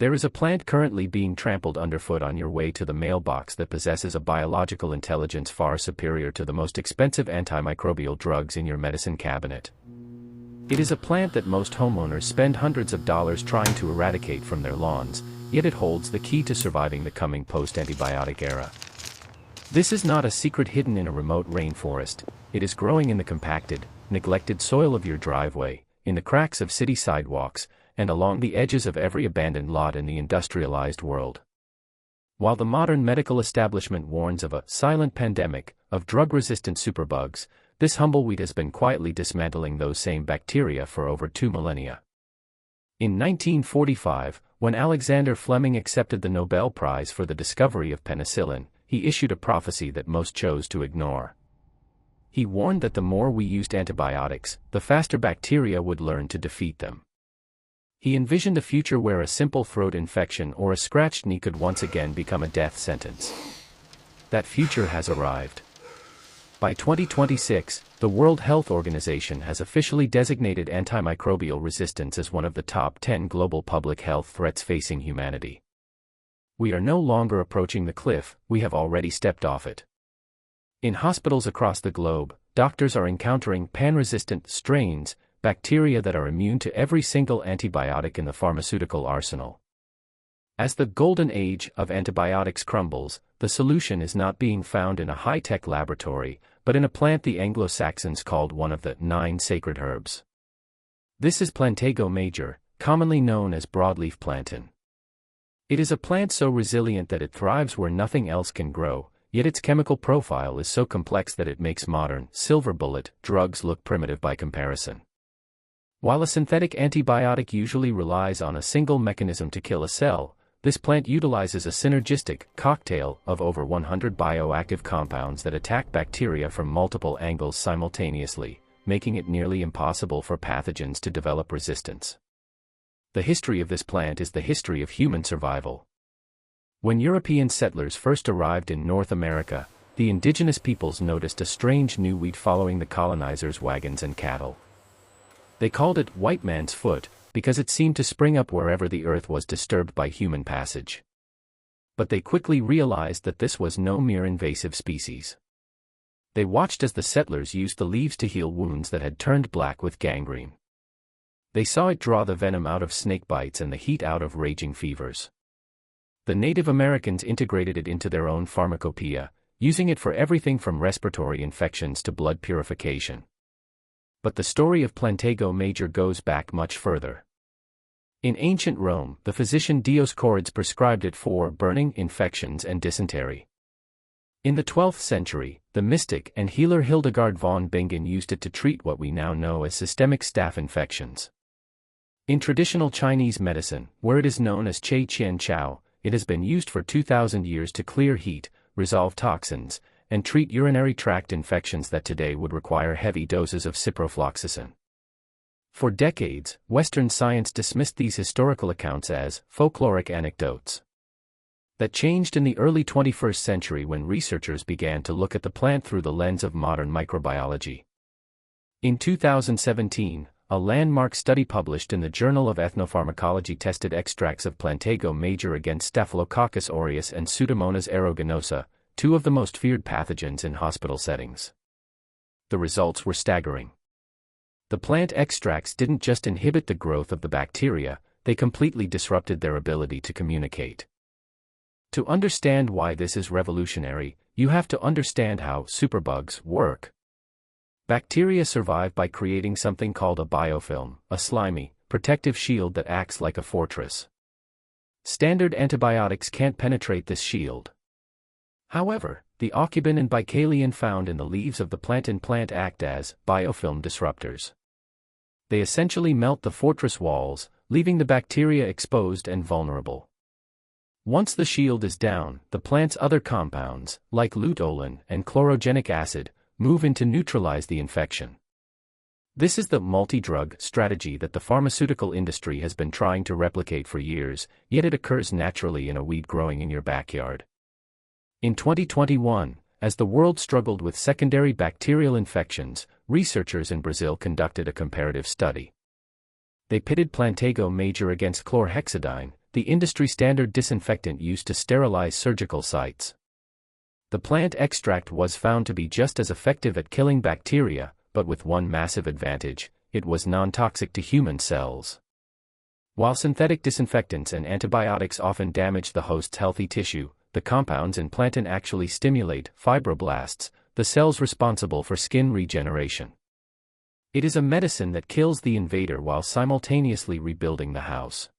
There is a plant currently being trampled underfoot on your way to the mailbox that possesses a biological intelligence far superior to the most expensive antimicrobial drugs in your medicine cabinet. It is a plant that most homeowners spend hundreds of dollars trying to eradicate from their lawns, yet it holds the key to surviving the coming post-antibiotic era. This is not a secret hidden in a remote rainforest. It is growing in the compacted, neglected soil of your driveway, in the cracks of city sidewalks, and along the edges of every abandoned lot in the industrialized world. While the modern medical establishment warns of a silent pandemic of drug-resistant superbugs, this humble weed has been quietly dismantling those same bacteria for over 2 millennia. In 1945, when Alexander Fleming accepted the Nobel Prize for the discovery of penicillin, he issued a prophecy that most chose to ignore. He warned that the more we used antibiotics, the faster bacteria would learn to defeat them. He envisioned a future where a simple throat infection or a scratched knee could once again become a death sentence. That future has arrived. By 2026, the World Health Organization has officially designated antimicrobial resistance as one of the top 10 global public health threats facing humanity. We are no longer approaching the cliff, we have already stepped off it. In hospitals across the globe, doctors are encountering pan-resistant strains, bacteria that are immune to every single antibiotic in the pharmaceutical arsenal. As the golden age of antibiotics crumbles, the solution is not being found in a high-tech laboratory, but in a plant the Anglo-Saxons called one of the 9 sacred herbs. This is Plantago major, commonly known as broadleaf plantain. It is a plant so resilient that it thrives where nothing else can grow, yet its chemical profile is so complex that it makes modern, silver bullet, drugs look primitive by comparison. While a synthetic antibiotic usually relies on a single mechanism to kill a cell, this plant utilizes a synergistic cocktail of over 100 bioactive compounds that attack bacteria from multiple angles simultaneously, making it nearly impossible for pathogens to develop resistance. The history of this plant is the history of human survival. When European settlers first arrived in North America, the indigenous peoples noticed a strange new weed following the colonizers' wagons and cattle. They called it white man's foot, because it seemed to spring up wherever the earth was disturbed by human passage. But they quickly realized that this was no mere invasive species. They watched as the settlers used the leaves to heal wounds that had turned black with gangrene. They saw it draw the venom out of snake bites and the heat out of raging fevers. The Native Americans integrated it into their own pharmacopoeia, using it for everything from respiratory infections to blood purification. But the story of Plantago major goes back much further. In ancient Rome, the physician Dioscorides prescribed it for burning, infections and dysentery. In the 12th century, the mystic and healer Hildegard von Bingen used it to treat what we now know as systemic staph infections. In traditional Chinese medicine, where it is known as Cai Qian Chao, it has been used for 2,000 years to clear heat, resolve toxins, and treat urinary tract infections that today would require heavy doses of ciprofloxacin. For decades, Western science dismissed these historical accounts as folkloric anecdotes. That changed in the early 21st century when researchers began to look at the plant through the lens of modern microbiology. In 2017, a landmark study published in the Journal of Ethnopharmacology tested extracts of Plantago major against Staphylococcus aureus and Pseudomonas aeruginosa, 2 of the most feared pathogens in hospital settings. The results were staggering. The plant extracts didn't just inhibit the growth of the bacteria, they completely disrupted their ability to communicate. To understand why this is revolutionary, you have to understand how superbugs work. Bacteria survive by creating something called a biofilm, a slimy, protective shield that acts like a fortress. Standard antibiotics can't penetrate this shield. However, the aucubin and bicalien found in the leaves of the plantain plant act as biofilm disruptors. They essentially melt the fortress walls, leaving the bacteria exposed and vulnerable. Once the shield is down, the plant's other compounds, like luteolin and chlorogenic acid, move in to neutralize the infection. This is the multi-drug strategy that the pharmaceutical industry has been trying to replicate for years, yet it occurs naturally in a weed growing in your backyard. In 2021, as the world struggled with secondary bacterial infections, researchers in Brazil conducted a comparative study. They pitted Plantago major against chlorhexidine, the industry standard disinfectant used to sterilize surgical sites. The plant extract was found to be just as effective at killing bacteria, but with one massive advantage: it was non-toxic to human cells. While synthetic disinfectants and antibiotics often damage the host's healthy tissue, the compounds in plantain actually stimulate fibroblasts, the cells responsible for skin regeneration. It is a medicine that kills the invader while simultaneously rebuilding the house.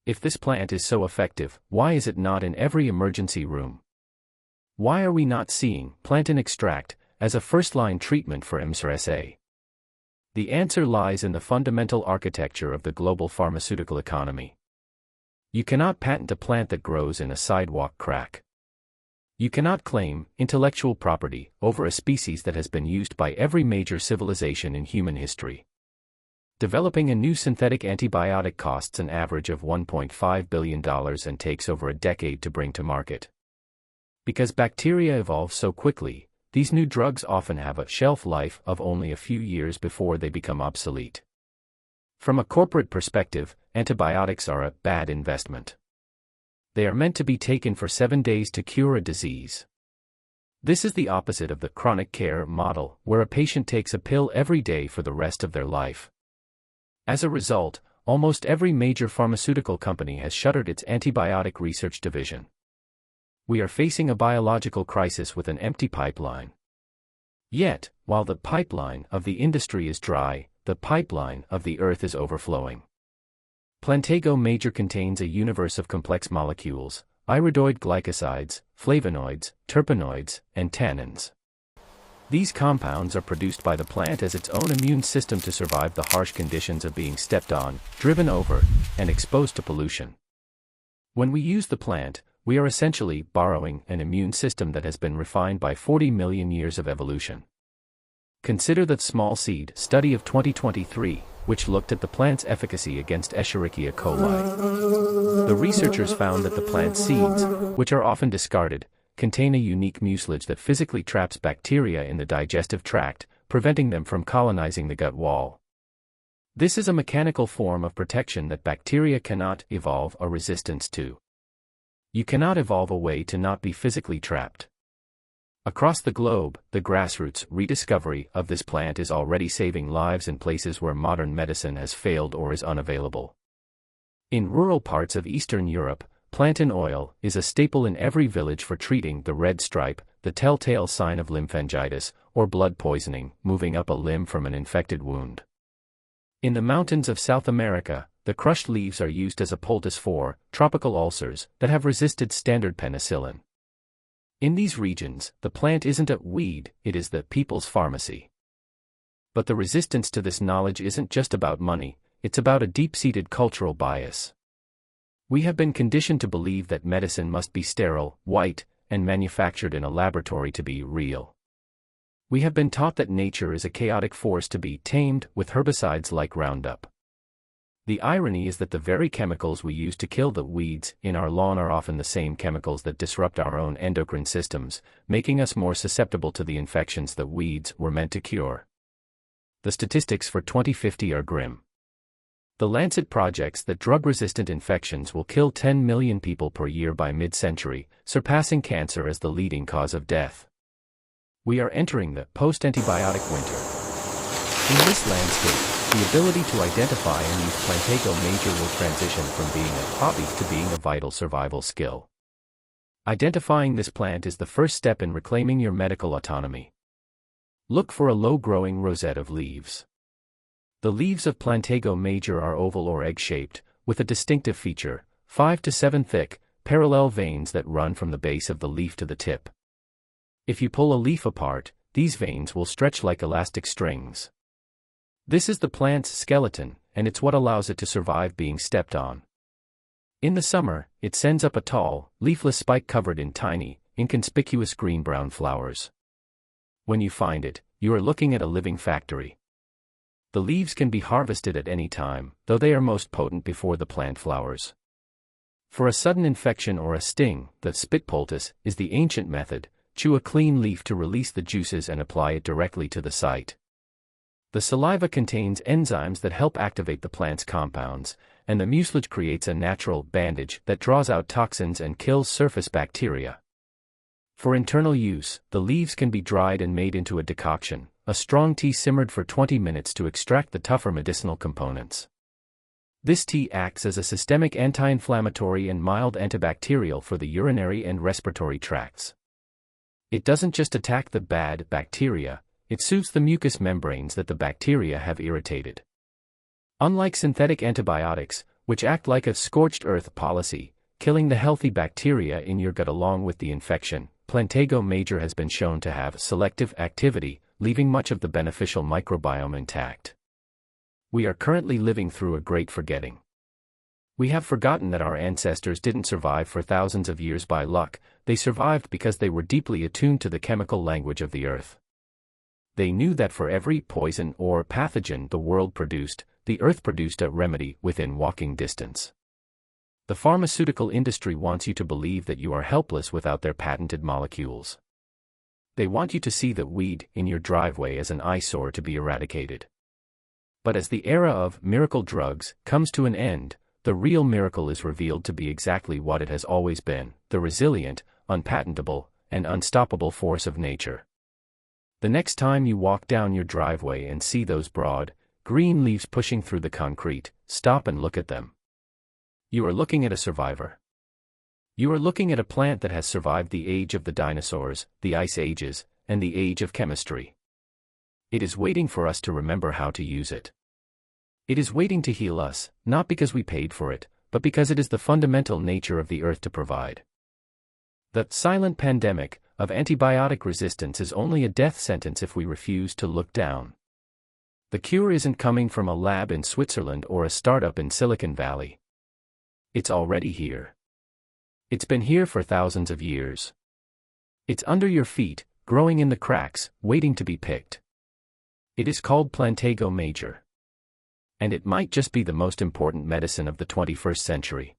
If this plant is so effective, why is it not in every emergency room? Why are we not seeing plantain extract as a first-line treatment for MRSA? The answer lies in the fundamental architecture of the global pharmaceutical economy. You cannot patent a plant that grows in a sidewalk crack. You cannot claim intellectual property over a species that has been used by every major civilization in human history. Developing a new synthetic antibiotic costs an average of $1.5 billion and takes over a decade to bring to market. Because bacteria evolve so quickly, these new drugs often have a shelf life of only a few years before they become obsolete. From a corporate perspective, antibiotics are a bad investment. They are meant to be taken for 7 days to cure a disease. This is the opposite of the chronic care model, where a patient takes a pill every day for the rest of their life. As a result, almost every major pharmaceutical company has shuttered its antibiotic research division. We are facing a biological crisis with an empty pipeline. Yet, while the pipeline of the industry is dry, the pipeline of the earth is overflowing. Plantago major contains a universe of complex molecules: iridoid glycosides, flavonoids, terpenoids, and tannins. These compounds are produced by the plant as its own immune system to survive the harsh conditions of being stepped on, driven over, and exposed to pollution. When we use the plant, we are essentially borrowing an immune system that has been refined by 40 million years of evolution. Consider the small seed study of 2023, which looked at the plant's efficacy against Escherichia coli. The researchers found that the plant's seeds, which are often discarded, contain a unique mucilage that physically traps bacteria in the digestive tract, preventing them from colonizing the gut wall. This is a mechanical form of protection that bacteria cannot evolve a resistance to. You cannot evolve a way to not be physically trapped. Across the globe, the grassroots rediscovery of this plant is already saving lives in places where modern medicine has failed or is unavailable. In rural parts of Eastern Europe, plantain oil is a staple in every village for treating the red stripe, the telltale sign of lymphangitis, or blood poisoning, moving up a limb from an infected wound. In the mountains of South America, the crushed leaves are used as a poultice for tropical ulcers that have resisted standard penicillin. In these regions, the plant isn't a weed, it is the people's pharmacy. But the resistance to this knowledge isn't just about money, it's about a deep-seated cultural bias. We have been conditioned to believe that medicine must be sterile, white, and manufactured in a laboratory to be real. We have been taught that nature is a chaotic force to be tamed with herbicides like Roundup. The irony is that the very chemicals we use to kill the weeds in our lawn are often the same chemicals that disrupt our own endocrine systems, making us more susceptible to the infections that weeds were meant to cure. The statistics for 2050 are grim. The Lancet projects that drug-resistant infections will kill 10 million people per year by mid-century, surpassing cancer as the leading cause of death. We are entering the post-antibiotic winter. In this landscape, the ability to identify and use Plantago major will transition from being a hobby to being a vital survival skill. Identifying this plant is the first step in reclaiming your medical autonomy. Look for a low-growing rosette of leaves. The leaves of Plantago major are oval or egg-shaped, with a distinctive feature: 5 to 7 thick, parallel veins that run from the base of the leaf to the tip. If you pull a leaf apart, these veins will stretch like elastic strings. This is the plant's skeleton, and it's what allows it to survive being stepped on. In the summer, it sends up a tall, leafless spike covered in tiny, inconspicuous green-brown flowers. When you find it, you are looking at a living factory. The leaves can be harvested at any time, though they are most potent before the plant flowers. For a sudden infection or a sting, the spit poultice is the ancient method: chew a clean leaf to release the juices and apply it directly to the site. The saliva contains enzymes that help activate the plant's compounds, and the mucilage creates a natural bandage that draws out toxins and kills surface bacteria. For internal use, the leaves can be dried and made into a decoction, a strong tea simmered for 20 minutes to extract the tougher medicinal components. This tea acts as a systemic anti-inflammatory and mild antibacterial for the urinary and respiratory tracts. It doesn't just attack the bad bacteria, it soothes the mucous membranes that the bacteria have irritated. Unlike synthetic antibiotics, which act like a scorched earth policy, killing the healthy bacteria in your gut along with the infection, Plantago Major has been shown to have selective activity, leaving much of the beneficial microbiome intact. We are currently living through a great forgetting. We have forgotten that our ancestors didn't survive for thousands of years by luck, they survived because they were deeply attuned to the chemical language of the earth. They knew that for every poison or pathogen the world produced, the earth produced a remedy within walking distance. The pharmaceutical industry wants you to believe that you are helpless without their patented molecules. They want you to see the weed in your driveway as an eyesore to be eradicated. But as the era of miracle drugs comes to an end, the real miracle is revealed to be exactly what it has always been, the resilient, unpatentable, and unstoppable force of nature. The next time you walk down your driveway and see those broad, green leaves pushing through the concrete, stop and look at them. You are looking at a survivor. You are looking at a plant that has survived the age of the dinosaurs, the ice ages, and the age of chemistry. It is waiting for us to remember how to use it. It is waiting to heal us, not because we paid for it, but because it is the fundamental nature of the earth to provide. The silent pandemic of antibiotic resistance is only a death sentence if we refuse to look down. The cure isn't coming from a lab in Switzerland or a startup in Silicon Valley. It's already here. It's been here for thousands of years. It's under your feet, growing in the cracks, waiting to be picked. It is called Plantago Major. And it might just be the most important medicine of the 21st century.